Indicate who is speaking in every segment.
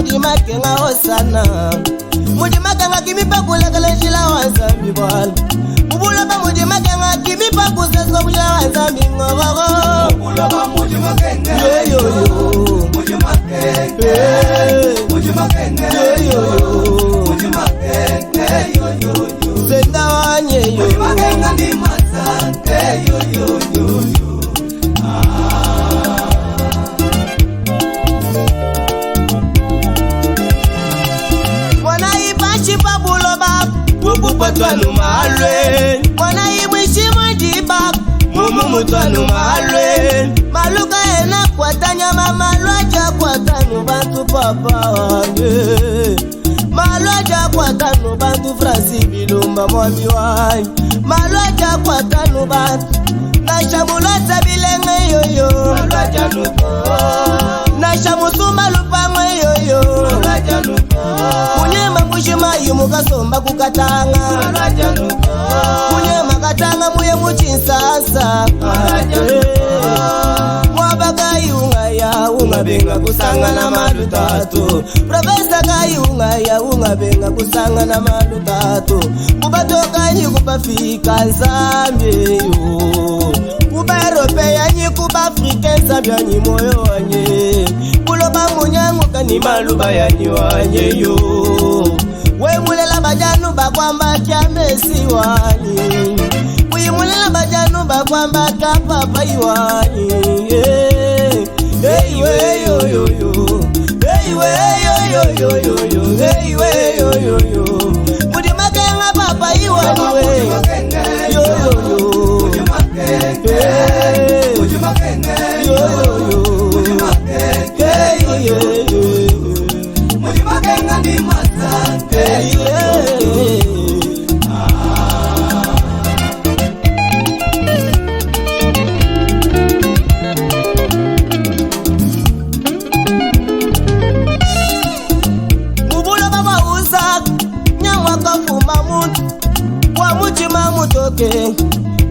Speaker 1: mujima kenga osana mujima kenga kimipa kulekele njila wanzambi bwala Mubuloba mujima kenga kimipa kusesko mujila wanzambi ngogogo Mubuloba mujima kenga yo mujima kenga mujima kenga yo mujima kenga yo Zenda wanye yo mujima kenga ni mazange yo Mwana ibashi pabuloba Mupupatwanu malwe Mwana imwishi mwajiba Mumutwanu malwe Maluka ena kwatanya mamalwaja kwatanu bantu papa wange Malwaja kwatanu bantu Fransi Bilumba mwami wange Malwaja kwatanu bantu Nashamulota bilenge yoyo Malwaja nuko Nashamusuma lupangwe yoyo Malwaja nuko Munyema kushima yumuka somba kukatanga Malwaja nuko Munyema katanga muye muchinsasa Malwaja nuko Mwabaka yunga ya unga benga kusanga na malutatu Profesa kayunga ya unga benga kusanga na malutatu Kubatoka nyi kupafika Zambie yo Kuba Europea nyi kuba Afrika Zambie nyi moyo wanye Buloba munyangu kani maluba ya nyi wanye yo We mulela bajanu bakwamba kia Messi wani Mulela bajanu bakwamba kia papa iwani Hey we yo yo yo Hey we yo yo yo yo yo Hey we yo yo yo Mujima kenga papa iwani we Yo yo yo Mujima kenga Mujima kenga Yo yo yo Mujima kenga Hey yo yo Mujima kenga ni mazange Hey yo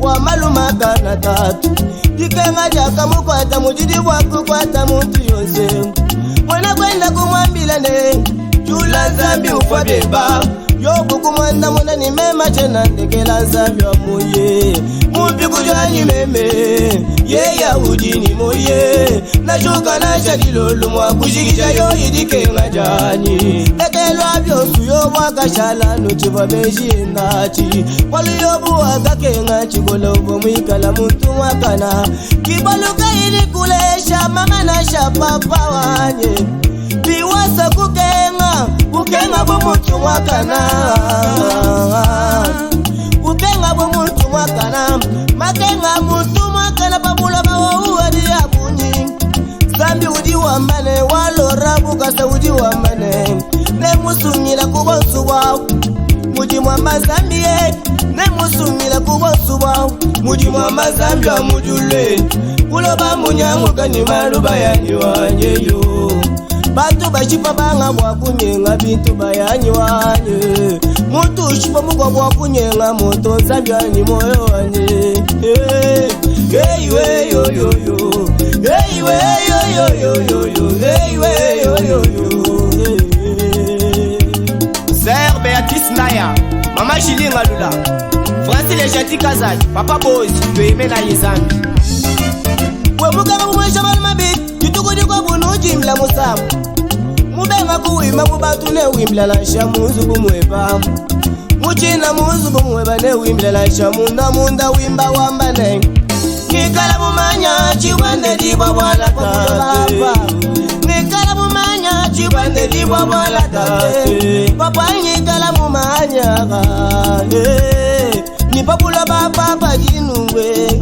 Speaker 1: Wa maluma kana tatu Dikenga jaka mukwata mujidi waku kwata muntu yose Mwana kwenda kumwambila ne Jula Nzambi ufa beba Yobu kumwanda mwana ni mema chena ndekela Nzambi wa muye Mupi kujwa ni meme Ye Yahudi ni muye Nashuka na shakilolu mwa kushikisha yo idikenga jani Ekelwa bionsu yo waka shala nuchiva meji enachi Walu yobu waka kenga chikola ubo mwikala muntu wakana Kibaluka ili kulesha mama na shapapa wanye Biwasa kukenga bumutu wakana Kukenga bumutu wakana Makenga mutu wakana pabula bawa uwadi ya bunyi Zambi udi wambane walorabu kasa udi wambane Ne musumila kubonsu wao Muji mwamba Zambi Ne musumila kubonsu wao Muji mwamba Zambi wa mujule Kuloba munyangu kani maluba ya niwanye yo Bantu bashipa banga mwakunyenga bintu bayanyi wanye Mutu shipa mukwa mwakunyenga moto Nzambi wani moyo wanye Hey we yo yo yo Hey we yo yo yo yo yo Hey we yo yo yo Sœur Béatrice Naya Mama Jilinga Lula Francis Lejati Kazali Papa Boys Tueme na Yezambi We mukaba mwesha balmabit Tutukudi kwa bunu jimla musamu Mubenga kuwima mubatu ne wimbla la shamuzu kumweba Muchina muzu kumweba ne wimbla la shamunda munda wimba wambane Nikala mumanya chiwande diba wala tate Nikala mumanya chiwande diba wala tate Papa nikala mumanya Ni papula baba jinuwe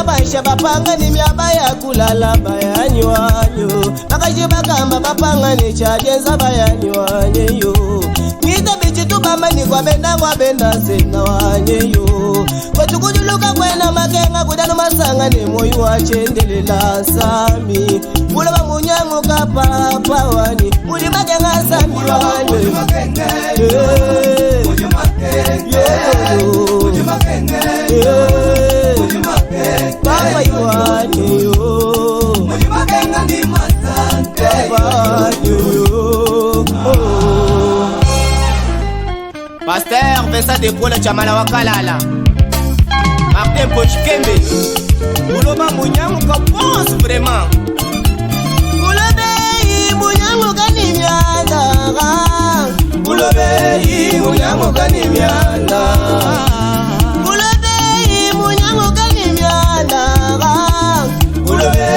Speaker 1: Baisha bapanga ni miabaya kulala bayani wanyo Bakaji bakamba bapanga ni chajenza bayani wanyo Nita bichi tubamba ni kwa benda sena wanyo Kwa tukuduluka kwena makenga kudanu masanga ni moyu wachendelela sami Mula ba munyangu kapapa wani Muli makenga sami wanyo Muli makenga Muli makenga Papa iwani yo Muli makenga ni mazange papa yo.
Speaker 2: Pasteur Vesa de Kola Chamala Wakalala Martin Pochkembe Uloba Munyamu ka pense vraiment
Speaker 1: Ulobe Munyamu kanimyanda Ulobe Munyamu kanimyanda Ulobe Munyamu kanimyanda Ulobe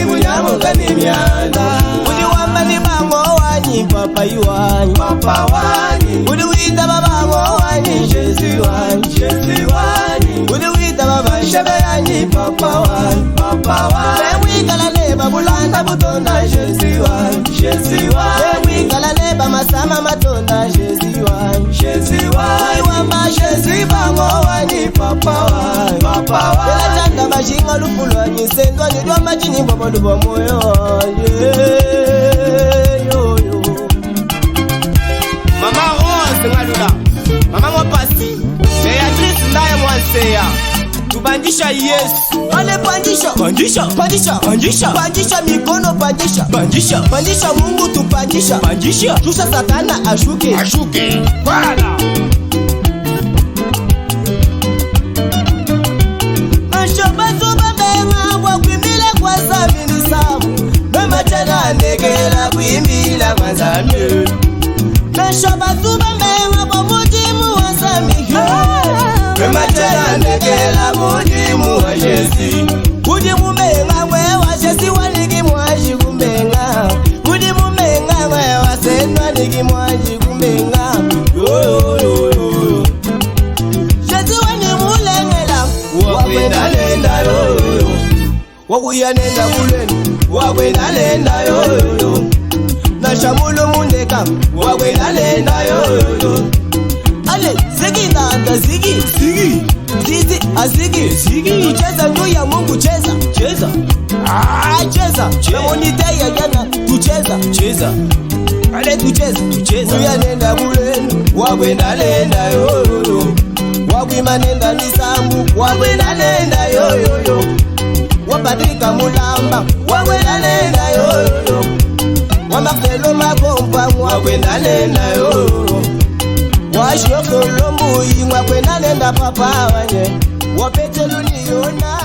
Speaker 1: Munyamu kanimyanda Uli wambani bango wanyi papa yuwanyi Papa wanyi Uli wita babango wanyi Jezi wanyi Jezi wanyi Uli wita baba shebe yanyi Papa wanyi Papa wanyi Wikala leba bulanda butonda Jezi wanyi Jezi wanyi Wikala leba masama matonda Jezi wanyi Jezi wanyi Wamba Jezi bango wanyi Papa wanyi Papa wanyi Bela chanda bashinga lupulo wanyi Sendwa nidwa majini bobo lubo moyo yo yo
Speaker 2: Mama Rose Ngalula Mama Mwapasi Beatrice Ndaye Mwanseya Tubandisha Yesu
Speaker 1: Ale pandisha
Speaker 2: Pandisha
Speaker 1: Pandisha
Speaker 2: Pandisha
Speaker 1: Pandisha mikono pandisha
Speaker 2: Pandisha
Speaker 1: Pandisha Mungu tupandisha
Speaker 2: Pandisha
Speaker 1: Tusha satana ashuke
Speaker 2: Ashuke Wala
Speaker 1: Mashobatu babenga wakwimile kwa zamini sabu Mema chana negela kwimila kwa zamini Mashobatu babenga kwa mujimu wa zamini Mema chana negela mujimu wa jezi Mujimu menga mwewa jezi waligi mwaji kumenga Mujimu menga mwewa senwa ligi mwaji kumenga Yo yo yo yo Jezi wani mulengela Wakwenda lenda yo yo Wakuya nenda kuleni Wakwenda lenda yo yo Nashamulu mundeka Wakwenda lenda yo yo Ale zigi nanda zigi Zigi Zizi azigi Zigi Tucheza ndu ya Mungu cheza Cheza cheza Namonite ya jana tucheza Cheza Ale tucheza Tucheza Uya nenda kuleni Wakwenda lenda yo yo Wakwima nenda nisambu Wakwenda lenda yo yo yo Wapatrika mulamba Wakwenda lenda yo yo Wamakelo makompa Wakwenda lenda yo yo Washoko lombu Wakwenda lenda papa wanye Wapete luniona